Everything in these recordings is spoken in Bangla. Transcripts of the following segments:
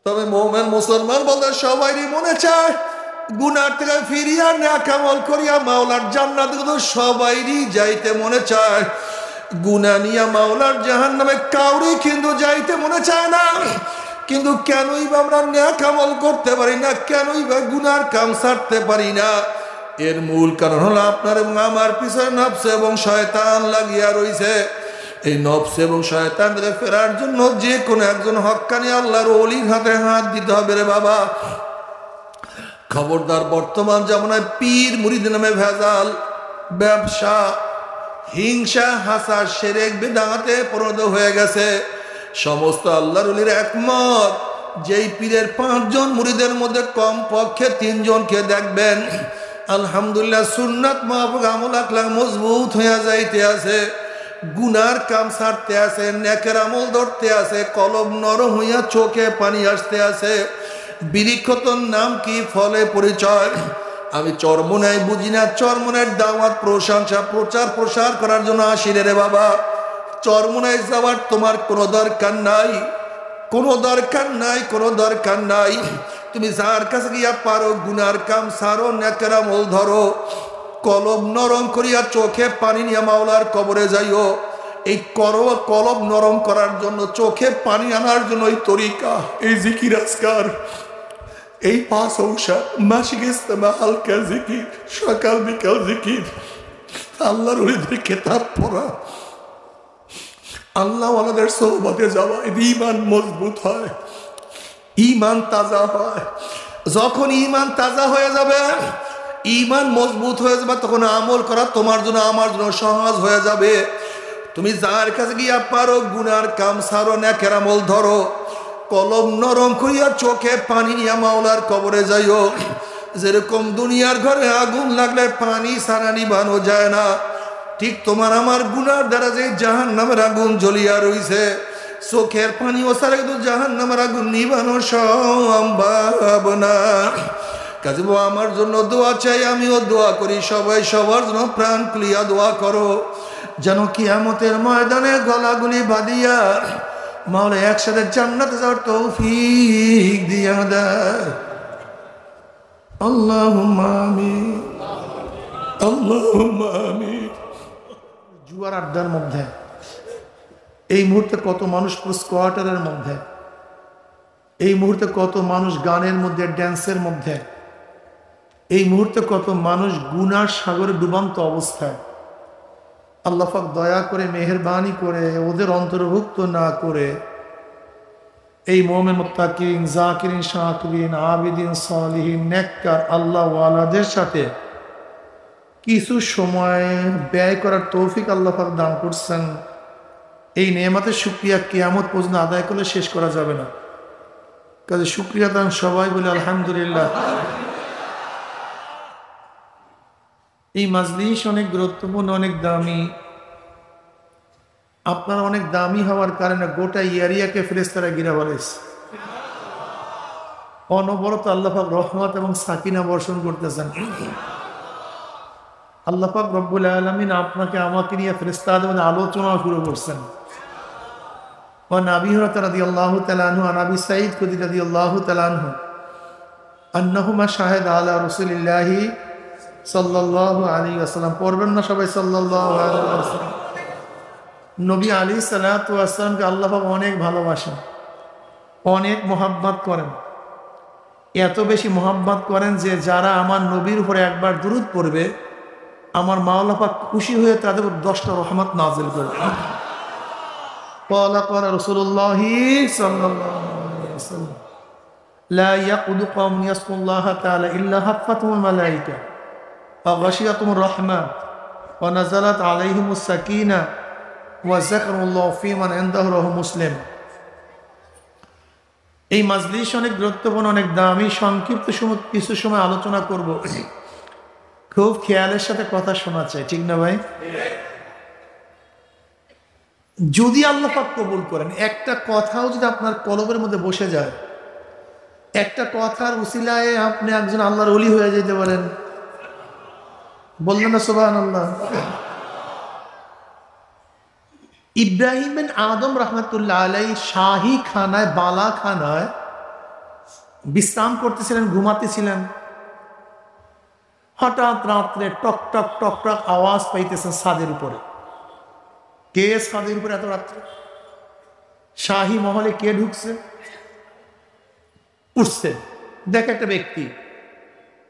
তবে মুমিন মুসলমান বলতে সবারই মনে চায় গুনার থেকে ফিরিয়া নেক আমল করিয়া মাওলার জান্নাতে, কিন্তু সবাইরই যাইতে মনে চায়। গুনাহ নিয়া মাওলার জাহান্নামে কাউরি কিন্তু যাইতে মনে চায় না। কিন্তু কেনই বা আমরা নেক আমল করতে পারি না, কেনই বা গুনার কাম ছাড়তে পারি না? এর মূল কারণ হলো আপনার এবং আমার পিছনে নফস এবং শয়তান লাগিয়া রইছে। এই নফস এবং শয়তান থেকে ফেরার জন্য যে কোনো একজন হক্কানি আল্লাহর ওলির হাতে হাত দিতে হবে রে বাবা। খবরদার, বর্তমান জামানায় পীর মুরিদ নামে ভেজাল, ব্যবসা, হিংসা, হাসা, শিরক, বিদআতে পরিণত হয়ে গেছে। সমস্ত আল্লাহর ওলির একমত, যেই পীরের 5 জন মুরিদের মধ্যে কম পক্ষে 3 জনকে দেখবেন আলহামদুলিল্লাহ সুন্নাত মাহফুক আমল আখলাক মজবুত হইয়া যাইতে আছে, গুনার কাম ছাড়তে আছে, নেকের আমল ধরতে আছে, কলব নরম হইয়া চোখে পানি আসতে আছে। বিরিক্ষতন নাম কি, ফলে পরিচয়। আমি চরমোনাই বুঝি না, চরমোনাইয়ের দাওয়াত, প্রশংসা, প্রচার প্রসার করার জন্য আসি রে বাবা। চরমোনাই যাওয়ার তোমার কোনো দরকার নাই, কোনো দরকার নাই, কোনো দরকার নাই। তুমি যার কাছে গিয়া পারো গুনার কাম সারো, নেকের আমল ধরো, কলব নরম করিয়া চোখে পানি নিয়ে মাওলার কবরে যাইও। এই কলব নরম করার জন্য, চোখে পানি আনার জন্য এই তরিকা, এই জিকির আজকার, এই 5 ঔষধ, মাসিক ইস্তেমা, হালকা জিকির, সকাল বিকাল জিকির, আল্লাহর ওলিদের কিতাব পড়া, আল্লাহ ওয়ালাদের সোহবতে যাওয়া, ঈমান মজবুত হয়, ঈমান তাজা হয়। যখন ঈমান তাজা হয়ে যাবে, ঈমান মজবুত হয়ে যাবে, তখন আমল করা তোমার জন্য আমার জন্য সহজ হয়ে যাবে। তুমি যার কাছে গিয়া পারো গুনার কাম সারো, নেকের আমল ধরো, কলম নরম করিয়া চোখে পানি নিয়া মাওলার কবরে যাইও। যেরকম দুনিয়ার ঘরে আগুন লাগলে পানি ছাড়া নিভানো যায় না, ঠিক তোমার আমার গুনার দ্বারা যে জাহান্নামের আগুন জ্বলিয়া রইছে, চোখের পানি ও ছাড়া কিন্তু জাহান্নামের আগুন নিভানো সম্ভব না। কাজে আমার জন্য দোয়া চাই, আমিও দোয়া করি, সবাই সবার জন্য প্রাণ খুলিয়া দোয়া করো, যেন কিয়ামতের ময়দানে গলাগুলি বাঁধিয়া মাওলা একসাথে জান্নাতে যাওয়ার তৌফিক দিয়া দেয়। আল্লাহুম্মা আমিন, আল্লাহুম্মা আমিন। জুয়ার আড্ডার মধ্যে এই মুহূর্তে কত মানুষ স্কোয়াটারের মধ্যে, এই মুহূর্তে কত মানুষ গানের মধ্যে, ড্যান্সের মধ্যে, এই মুহূর্তে কত মানুষ গুনার সাগরে ডুবান্ত অবস্থায়। আল্লাহ পাক দয়া করে মেহেরবানি করে ওদের অন্তর্ভুক্ত না করে এই মুমিন মুত্তাকিন, জাকিরিন, শাকিরিন, আবিদিন, সালিহিন, নেককার আল্লাহ ওয়ালাদের সাথে কিছু সময় ব্যয় করার তৌফিক আল্লাহ পাক দান করছেন। এই নেয়ামতের শুকরিয়া কিয়ামত পর্যন্ত আদায় করলে শেষ করা যাবে না। কাজে শুকরিয়া দান সবাই বলে আলহামদুলিল্লাহ। এই মাজলিস অনেক গুরুত্বপূর্ণ, অনেক দামি। আপনার অনেক দামি হওয়ার কারণে গোটা এরিয়াকে ফেরেশতারা ঘিরে বলেছে। অনবরত আল্লাহ পাক রহমত এবং সাকিনা বর্ষণ করতেছেন। আল্লাহ পাক রব্বুল আলামিন আপনাকে আমাকে নিয়ে ফেরেশতাদের মধ্যে আলোচনা শুরু করছেন। আবি হুরায়রা রাদিয়াল্লাহু তাআলা আনহু, আবি সাঈদ খুদরি রাদিয়াল্লাহু তাআলা আনহু আন্নাহুমা শাহাদা আলা রাসূলিল্লাহি সাল্লাল্লাহু আলাইহি ওয়াসাল্লাম। পড়বেন না সবাই সাল্লাল্লাহু আলাইহি ওয়াসাল্লাম? নবী আলাইহিস সালাতু ওয়াস সালামকে আল্লাহ পাক অনেক ভালোবাসেন, অনেক মোহাব্বত করেন। এত বেশি মোহাব্বত করেন যে যারা আমার নবীর উপরে একবার দুরূদ পড়বে, আমার মাওলা পাক খুশি হয়ে তাদের উপর 10টা রহমত নাযিল করবে। قال رسول الله صلى الله عليه وسلم لا يقعد قوم يذكر الله تعالى إلا حفتهم الملائكة وغشيتهم الرحمة ونزلت عليهم السكينة وذكروا الله في من عنده رواه মুসলিম। এই মাজলিস অনেক গুরুত্বপূর্ণ, অনেক দামি। সংক্ষিপ্ত সময় কিছু সময় আলোচনা করব, খুব খেয়ালের সাথে কথা শোনা চাই, ঠিক না ভাই? যদি আল্লাহ পাক কবুল করেন, একটা কথাও যদি আপনার কলবের মধ্যে বসে যায়, একটা কথার উসিলায় আপনি একজন আল্লাহর ওলি হয়ে যেতে পারেন। বললেন না সুবহানাল্লাহ? ইব্রাহিম বিন আদম রাহমাতুল্লাহ আলাইহি শাহী খানায়, বালা খানায় বিশ্রাম করতেছিলেন, ঘুমাতেছিলেন। হঠাৎ রাত্রে টক টক টক টক আওয়াজ পাইতেছেন ছাদের উপরে। কে ছাদের উপরে এত রাত্রে? শাহী মহলে কে ঢুকছে? উঠছে, দেখে একটা ব্যক্তি।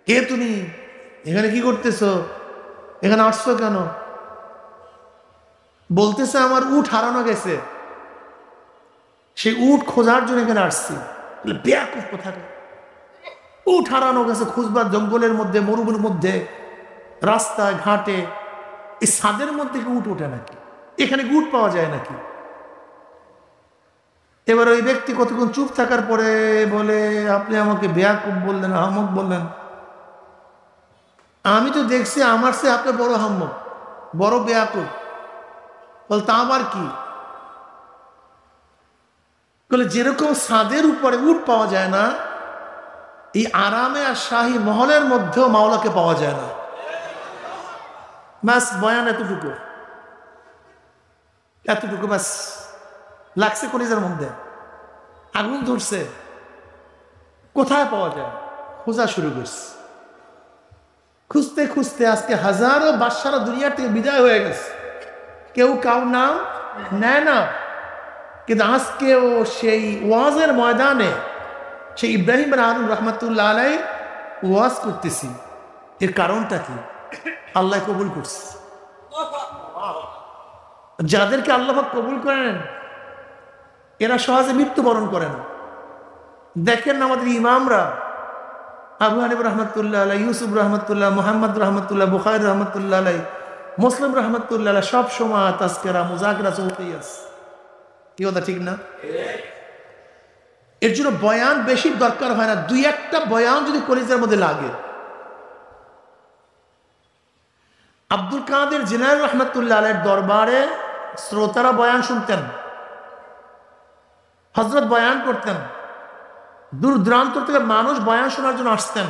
কে তুমি? এখানে কি করতেছ? এখানে আসছো কেন? বলতেছে আমার উট হারানো গেছে, সেই উট খোঁজার জন্য এখানে আসছি। বেয়াকুফ কোথায়? উট হারানো গেছে খুঁজবার, জঙ্গলের মধ্যে, মরুভূমির মধ্যে, রাস্তায় ঘাটে। এই ছাদের মধ্যে কি উট ওঠে নাকি? এখানে উট পাওয়া যায় নাকি? এবার ওই ব্যক্তি কতক্ষণ চুপ থাকার পরে বলে, আপনি আমাকে বেয়াকুফ বললেন, আহমক বললেন। আমি তো দেখছি আমার সে আপনি বড় আহমক, বড় বেয়াকুফ। বল তা আবার কি? বলে যেরকম ছাদের উপরে উট পাওয়া যায় না, এই আরামে আর শাহী মহলের মধ্যেও মাওলাকে পাওয়া যায় না। ব্যাস বয়ান এতটুকু, এতটুকু ব্যাস। লাগছে কলিজার মধ্যে, আগুন ধরছে। কোথায় পাওয়া যায়? খোঁজা শুরু করছে। খুঁজতে খুঁজতে আজকে হাজারো বাদশারা দুনিয়ার থেকে বিদায় হয়ে গেছে, কেউ কাউ নাম নেয় না। কিন্তু আজকেও সেই ওয়াজের ময়দানে সেই ইব্রাহিম হারুন রহমতুল্লাহ আলাই ওয়াজ করতেছি। এর কারণটা কি? আল্লাহ কবুল করছে। যাদেরকে আল্লাহ কবুল করেন এরা সহজে মৃত্যুবরণ করে না। দেখেন আমাদের ইমামরা, আবু হানিফা রহমতুল্লাহ আলাই, ইউসুফ রহমতুল্লাহ, মোহাম্মদ রহমতুল্লাহ, বুখারী রহমতুল্লাহ আলাই, মুসলিম রহমতুল্লাহ আলাই, সব সময় তাজকিরা মুযাকিরা চলতেই আছে। কি কথা ঠিক না? এর জন্য বয়ান বেশি দরকার হয় না, দুই একটা বয়ান যদি কলিজার মধ্যে লাগে। আব্দুল কাদের জিলানী রহমতুল্লাহ আলাইহির দরবারে শ্রোতারা বয়ান শুনতেন, হযরত বয়ান করতেন, দূর দূরান্ত থেকে মানুষ বয়ান শোনার জন্য আসতেন।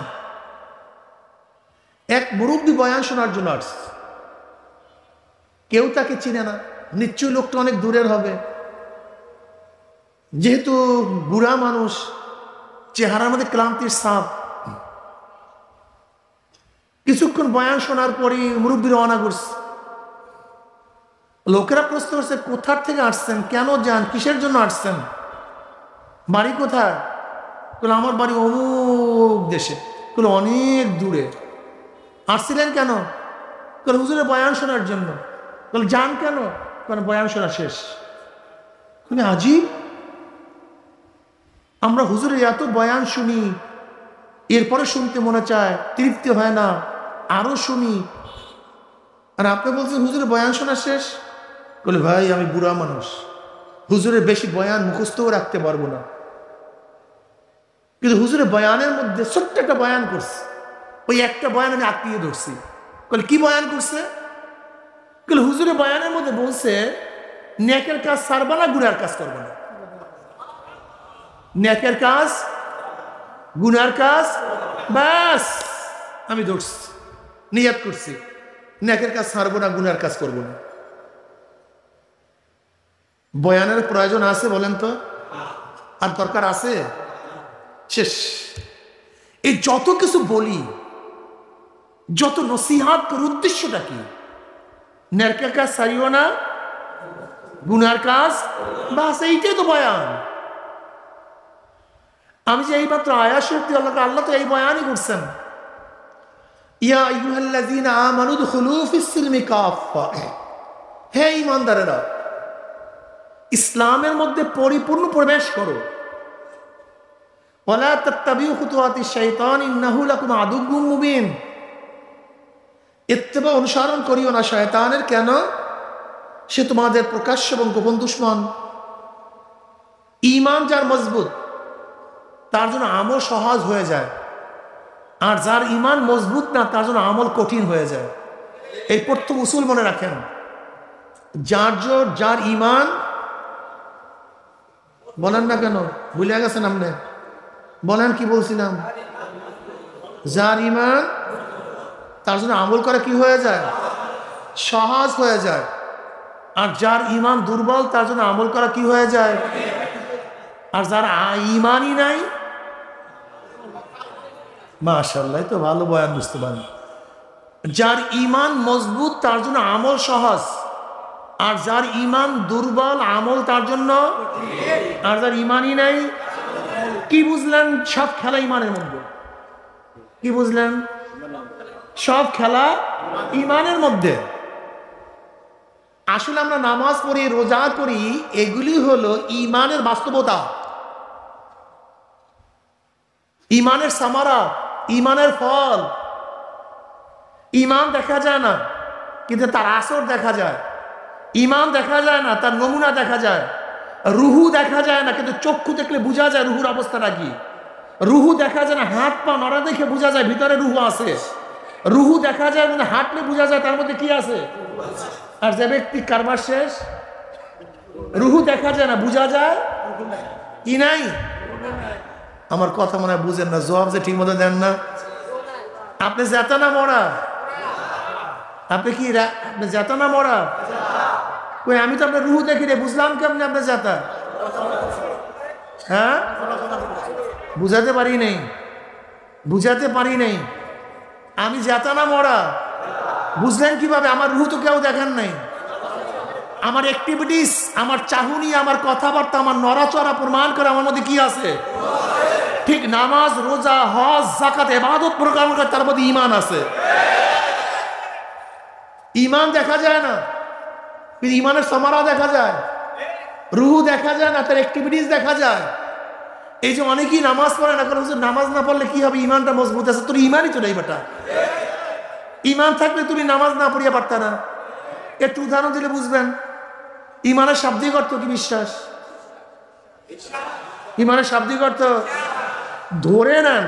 এক মুরব্বী বয়ান শোনার জন্য আসছে, কেউ তাকে চিনে না, নিশ্চয়ই লোকটা অনেক দূরের হবে। যেহেতু বুড়া মানুষ, চেহারার মধ্যে ক্লান্তির ছাপ। কিছুক্ষণ বয়ান শোনার পরই মুরব্বী রওনা করছে। লোকেরা প্রশ্ন করছে, কোথার থেকে আসছেন, কেন যান, কিসের জন্য আসছেন, বাড়ি কোথায়? বলে আমার বাড়ি অমুক দেশে। বলে অনেক দূরে, আসছিলেন কেন? বলে হুজুরের বয়ান শোনার জন্য। বলে যান কেন? কারণ বয়ান শোনা শেষ। বলে আজীব, আমরা হুজুরের এত বয়ান শুনি, এরপরে শুনতে মনে চায়, তৃপ্তি হয় না, আরো শুনি, আর আপনি বলছেন হুজুরের বয়ান শোনা শেষ। বলে ভাই আমি বুড়া মানুষ, হুজুরের বেশি বয়ান মুখস্থও রাখতে পারবো না, কিন্তু হুজুরের বয়ানের মধ্যে ছোট্ট একটা বয়ান করছে, ওই একটা বয়ান আমি আত্মীয় ধরছি। বলে কি বয়ান করছে? বলে হুজুরের বয়ানের মধ্যে বলছে নেকের কাজ ছাড়বা না, গুনার কাজ করবো না। নেকের কাজ, গুনার কাজ, ব্যাস আমি ধরছি, নিয়ত করছি, নেকের কাজ ছাড়বো না, গুনার কাজ করবো না। বয়ানের প্রয়োজন আছে বলেন তো? আর দরকার আছে? শেষ। এই যত কিছু বলি, যত নসিহাত করার উদ্দেশ্যটা কি? নেকের কাজ ছাড়িও না, গুনার কাজ, বাস এইটাই তো বয়ান। আমি যে এইমাত্র আয়াত শরীফ আল্লাহ তো এই বয়ানই করছেন, ইয়া আইয়ুহাল্লাযীনা আমানু দুখুলু ফিস-সিলমি কাফা, হে ঈমানদারেরা ইসলামের মধ্যে পরিপূর্ণ প্রবেশ করো। ওয়ালা তাত্তাবিউ খুতুওয়াতিশ শাইতান ইন্নাহু লাকুম আদুউম মুবিন, ইত্তেবা অনুসরণ করিও না শয়তানের, কেন? সে তোমাদের প্রকাশ্য এবং গোপন দুশমন। ঈমান যার মজবুত তার জন্য আমল সহজ হয়ে যায়, আর যার ঈমান মজবুত না তার জন্য আমল কঠিন হয়ে যায়। এই প্রথম উসুল মনে রাখেন, যার ঈমান, বলেন না কেন, ভুলে গেছেন আপনি? বলেন কি বলছিলাম? যার ঈমান তার জন্য আমল করা কি হয়ে যায়? সহজ হয়ে যায়। আর যার ঈমান দুর্বল তার জন্য আমল করা কি হয়ে যায়? আর যার ঈমানই নাই মাশাআল্লাহ, তো ভালো বয়ান, বুঝতে পারেন। যার ঈমান মজবুত তার জন্য আমল সহজ, আর যার ঈমান দুর্বল আমল তার জন্য, আর যার ঈমানই নাই। কি বুঝলেন? সব খেলা ঈমানের মধ্যে। কি বুঝলেন? সব খেলা ঈমানের মধ্যে। আসলে আমরা নামাজ পড়ি, রোজা করি, এগুলি হলো ঈমানের বাস্তবতা, ঈমানের সামারা, ঈমানের ফল। ঈমান দেখা যায় না কিন্তু তার আসর দেখা যায়, ঈমান দেখা যায় না তার নমুনা দেখা যায়, রুহু দেখা যায় না কিন্তু চক্ষু দেখলে বোঝা যায় রুহুর অবস্থাটা কি, রুহু দেখা যায় না, হাত পা নড়া দেখে বোঝা যায় ভিতরে রুহু আছে, রুহু দেখা যায় না, হাঁটলে বোঝা যায় তার মধ্যে কি আছে। আর যে ব্যক্তি কারবার শেষ, রুহু দেখা যায় না, বোঝা যায় কি নাই। আমার কথা মনে হয় বুঝেন না, জবাব যে ঠিক মতো দেন না। আপনি যেতা না মরা, আপনি কি আপনি যেতা না মরা? কই আমি তো আপনার রুহু দেখি রে, বুঝলাম কেমনি আপনি যেতা? হ্যাঁ, বুঝাতে পারি নাই, বুঝাতে পারি নাই। আমি যেতা না মরা, বুঝলেন কিভাবে? আমার রুহু তো কেউ দেখেন নাই। আমার অ্যাক্টিভিটিস, আমার চাহুনি, আমার কথাবার্তা, আমার নড়াচড়া প্রমাণ করে আমার মধ্যে কি আছে। ঠিক নামাজ, রোজা, হজ, যাকাত, ইবাদত প্রোগ্রাম করে তার মধ্যে ঈমান আছে। ঈমান দেখা যায় না কিন্তু ঈমানের সামারা দেখা যায়, রুহু দেখা যায় না, তার অ্যাক্টিভিটিস দেখা যায়। এই যে অনেকেই নামাজ পড়ে না, কারণ নামাজ না পড়লে কি হবে? ঈমানটা মজবুত আছে। তোর ঈমানই তো নেই বেটা। ঈমান থাকলে তুমি নামাজ না পড়িয়া পারতা না। একটু উদাহরণ দিলে বুঝবেন। ঈমানের শাব্দিক অর্থ কি? বিশ্বাস। ঈমানের শাব্দিক অর্থ ধরে নেন,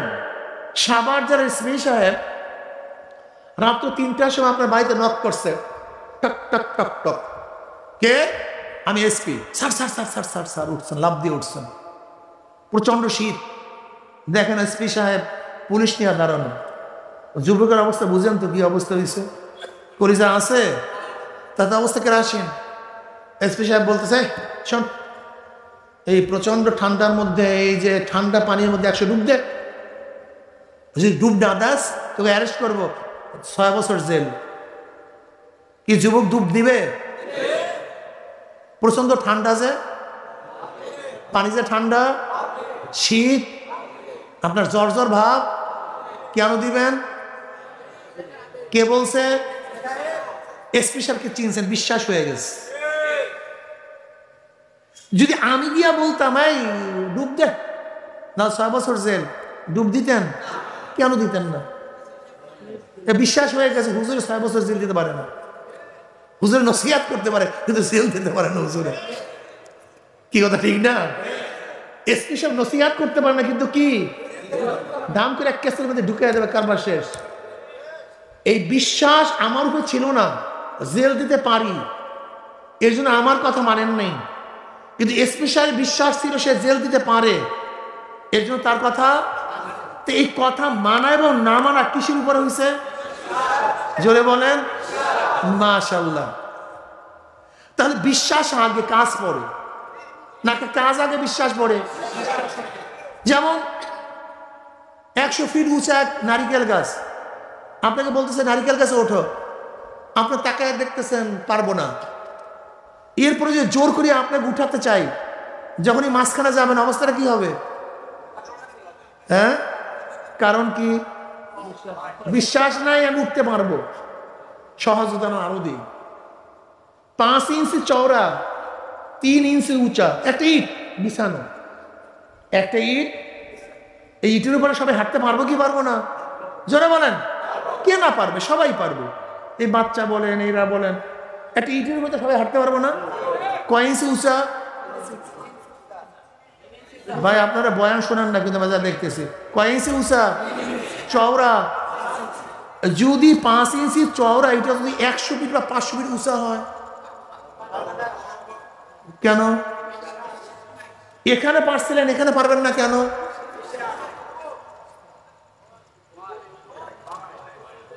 সাভারজার এসপি সাহেব রাত্র 3টার সময় আপনার বাড়িতে নক করছে, টক টক টক টক। কে? আমি SP. Sir sir sir sir sir sir উঠছেন, লাভ দিয়ে উঠছেন, প্রচন্ড শীত। দেখেন এসপি সাহেব পুলিশ নিয়ে দাঁড়ানো। যুবকের অবস্থা বুঝেন তো কি অবস্থা হয়েছে? কলিজা আছে তাতে অবস্থা কেরাসিন। এসপি সাহেব বলতেছে, শোন, এই প্রচন্ড ঠান্ডার মধ্যে, এই যে ঠান্ডা পানির মধ্যে 100 ডুব দে, যদি ডুব না দাস তোকে অ্যারেস্ট করবো, 6 বছর জেল। কি যুবক ডুব দিবে? প্রচন্ড ঠান্ডা, যে পানি, যে ঠান্ডা, শীত, আপনার জ্বর জ্বর ভাব, কেন দিবেন? কে বলছে? এসপি সাহেবকে চিনছেন, বিশ্বাস হয়ে গেছে। যদি আমি গিয়া বলতাম এই ডুব দে, না 6 বছর জেল, ডুব দিতেন? কেন দিতেন না? বিশ্বাস হয়ে গেছে। হুজুরে 6 বছর জেল দিতে পারে না, হুজুরে নসিহত করতে পারে কিন্তু জেল দিতে পারে না হুজুরে। কি কথা ঠিক না? এসপি সাহেব নসিহত করতে পারে না কিন্তু কি দাম করে এক কেসের মধ্যে ঢুকিয়ে দেবে, কারবার শেষ। এই বিশ্বাস আমার উপর ছিল না, জেল দিতে পারি, এর জন্য আমার কথা মানেন নাই। কিন্তু এসপি সাহেব বিশ্বাস ছিল সে জেল দিতে পারে, এর জন্য তার কথা। তো এই কথা মানা এবং না মানা কিসের উপরে হয়েছে? জোরে বলেন মাশাআল্লাহ। তাহলে বিশ্বাস আগে, কাজ পড়ে, নাকি কাজ আগে বিশ্বাস পড়ে? যেমন 100 ফিট উঁচা এক নারিকেল গাছ, আপনাকে বলতেছে নারিকেল গাছে ওঠো, আপনি তাকায় দেখতেছেন পারবো না, এরপরে যে জোর করে আপনাকে উঠাতে চাই, যখনই মাঝখানে যাবেন অবস্থাটা কি হবে? হ্যাঁ, কারণ কি? বিশ্বাস নাই আমি উঠতে পারবো। সহজ উদাহরণ আরো দিই। 5 ইঞ্চি চওড়া, 3 ইঞ্চি উঁচা একটা ইট বিছানো, একটা ইট, এই ইটের উপরে সবাই হাঁটতে পারবো কি পারবো না? জোরে বলেন। কে না পারবে? সবাই পারবে। এই বাচ্চা বলেন, এরা বলেন, একটা ইটের উপরে সবাই হাঁটতে পারবো না? কয় ইঞ্চি উঁচা? ভাই আপনারা বয়ান শোনান না কিন্তু আমরা দেখতেছি। কয় ইঞ্চি উঁচা? চওড়া। যদি 5 ইঞ্চি চওড়া, এটা যদি 100 ফিট বা 500 ফিট উঁচা হয়, কেন? এখানে পারছিলেন, এখানে পারবেন না কেন?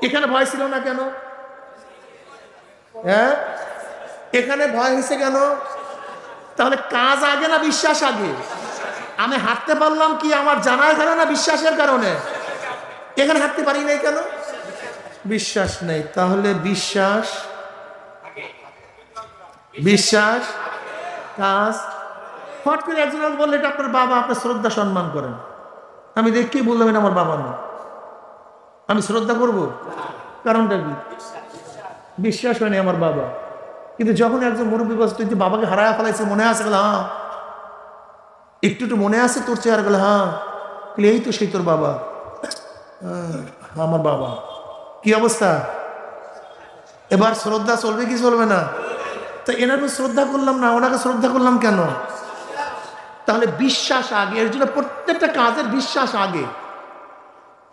এখানে ভয় ছিল না কেন? হ্যাঁ, এখানে ভয় হয়েছে কেন? তাহলে কাজ আগে না বিশ্বাস আগে? আমি হাঁটতে পারলাম কি আমার জানার কারণে না বিশ্বাসের কারণে? এখানে হাঁটতে পারি নাই কেন? বিশ্বাস নেই। তাহলে বিশ্বাস বিশ্বাস কাজ। হট করে একজন বললে এটা আপনার বাবা, আপনার শ্রদ্ধা সম্মান করেন। আমি দেখি বললাম এটা আমার বাবা না, আমি শ্রদ্ধা করব? কারণটা কি? বিশ্বাস হয়নি আমার বাবা। কিন্তু যখন একজন মুরব্বী বলছে তুই বাবাকে হারায় ফেলাইছে, মনে আছে? গেল হ্যাঁ। একটু একটু মনে আছে তোর চেহারা? গেলে হ্যাঁ। এই তো সেই তোর বাবা। আমার বাবা। কি অবস্থা? এবার শ্রদ্ধা চলবে কি চলবে না? তা এনাকে শ্রদ্ধা করলাম না, ওনাকে শ্রদ্ধা করলাম কেন? তাহলে বিশ্বাস আগে। এর জন্য প্রত্যেকটা কাজের বিশ্বাস আগে,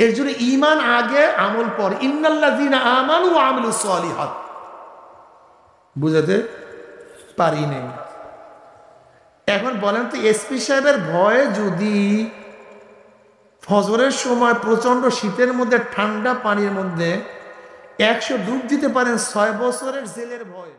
এর জন্য ঈমান আগে, আমল পর। ইন্নাল্লাযীনা আমানু ওয়া আমিলুস সালিহাত। বুঝাতে পারি নাই। এখন বলেন তো, এসপি সাহেবের ভয়ে যদি ফজরের সময় প্রচন্ড শীতের মধ্যে ঠান্ডা পানির মধ্যে 100 ডুব দিতে পারেন, 6 বছরের জেলের ভয়।